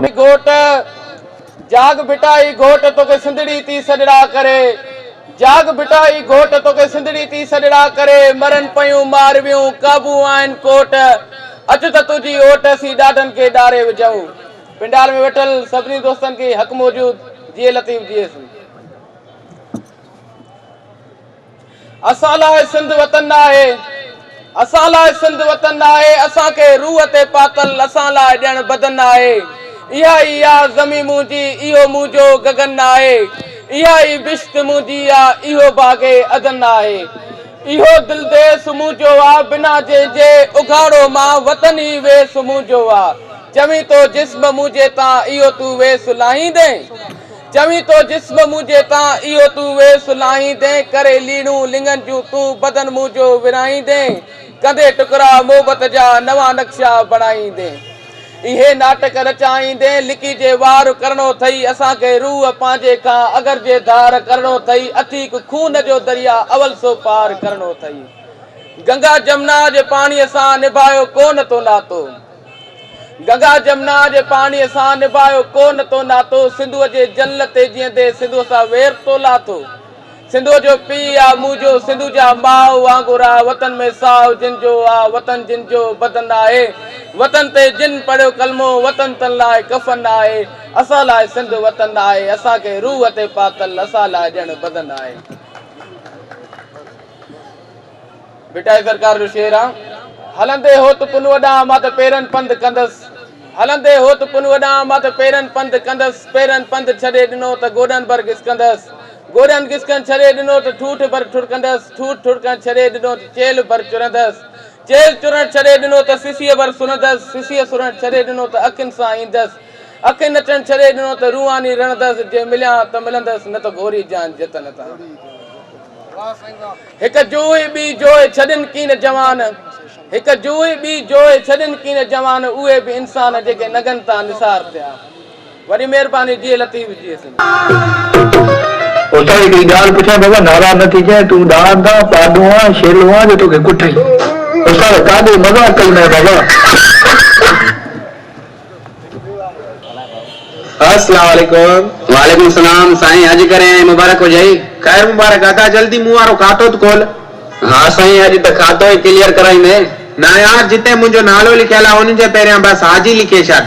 घोट जाग बिटाई घोट तोखे सिंधड़ी थी सजड़ा करे जाग बिटाई घोट तोखे सिंधड़ी थी सजड़ा करे मरन पयूं मारवियूं काबू आहिनि कोट अच त तुंहिंजी ओट सी ॾाढनि खे ॾारे विझूं। पिंडाल में वेठल सभिनी दोस्तनि खे हक़ मौजूद जिए लतीफ़ जिएसि। असां लाइ सिंध वतन आहे असां लाइ सिंध वतन आहे असांखे रूह ते पातल असां लाइ ॼण बदन आहे इहा ज़मीन मुंहिंजी इहो मुंहिंजो गगन आहे इहा ई बिश्त मुंहिंजी आहे इहो बाग़े अदन आहे इहो दिल देस मुंहिंजो आहे बिना जे उघाड़ो मां वतन ई वेस मुंहिंजो आहे चवी तो जिस्म मुंहिंजे तां इहो तूं वेस लाहींदे चवी तो जिस्म मुंहिंजे तां इहो तूं वेस लाहींदे करे लीणूं लिंगन जूं तूं बदन मुंहिंजो विराईंदे कंदे टुकड़ा मोहबत जा नवां नक्शा बणाईंदे इहे नाटक रचाईंदे लिकी जे वार करणो अथई असांखे रूह पंहिंजे खां अगर जे धार करणो अथई अतीक खून जो दरिया अवल सो पार करणो अथई गंगा जमुना जे पाणीअ सां निभायो कोन तो नातो गंगा जमुना जे पाणीअ सां निभायो कोन तो नातो सिंधुअ जे जल ते जीअंदे सिंधुअ सां वेर तो लाथो सिंधुअ जो पीउ आहे मुंहिंजो सिंधु जा माउ वांगुरु आहे वतन में साहु जिन जो आहे वतन जिन जो बदन आहे वतन ते जिन पढ़ियो कलमो वतन तन लाइ कफन आहे असां लाइ सिंध वतन आहे असांखे रूह ते पातल असां लाइ ॼण बदन आहे। बिटाई सरकार जो शेर आहे हलंदे हो त पुन वॾा मां त पेरनि पंध कंदसि हलंदे हो त पुन वॾा मां त पेरनि पंध कंदसि पेरनि पंध छॾे ॾिनो त गोॾनि भर घिसकंदसि गोॾनि घिसकनि छॾे ॾिनो त ठूठ भर ठुड़कंदसि ठूठ ठुड़कनि छॾे ॾिनो त चेल भर चुरंदसि चेल चुरण छॾे ॾिनो त सिसीअ भर सुरंदसि सिसीअ सुरण छॾे ॾिनो त अखियुनि सां ईंदसि अखियुनि नचण छॾे ॾिनो त रूहानी रणंदसि जे मिलिया त मिलंदसि न त घोरी जान जतन तां हिकु जोए ॿी जोए छॾनि कीन जवान हिकु जोए ॿी जोए छॾनि कीन जवान उहे बि इंसान जेके नगन तां निसार थिया। वॾी महिरबानी जिए लतीफ़ जिएसि। उतारी की गाल पूछा बाबा नाराज न थी जाए तू दादा पाडुआ शेलवा जो तोके कुठई उस्ताद कादे मजाक कई ना बाबा। अस्सलाम वालेकुम। वालेकुम सलाम साईं अज करे मुबारक हो जाई। खैर मुबारक अदा जल्दी मुंह वारो खातो तो खोल। हां साईं अज त खातो ही क्लियर कराईंदे ना यार जिते मुंजो नालो लिखियल आ उन जे पहिरियां बस हाजी लिखे छॾ।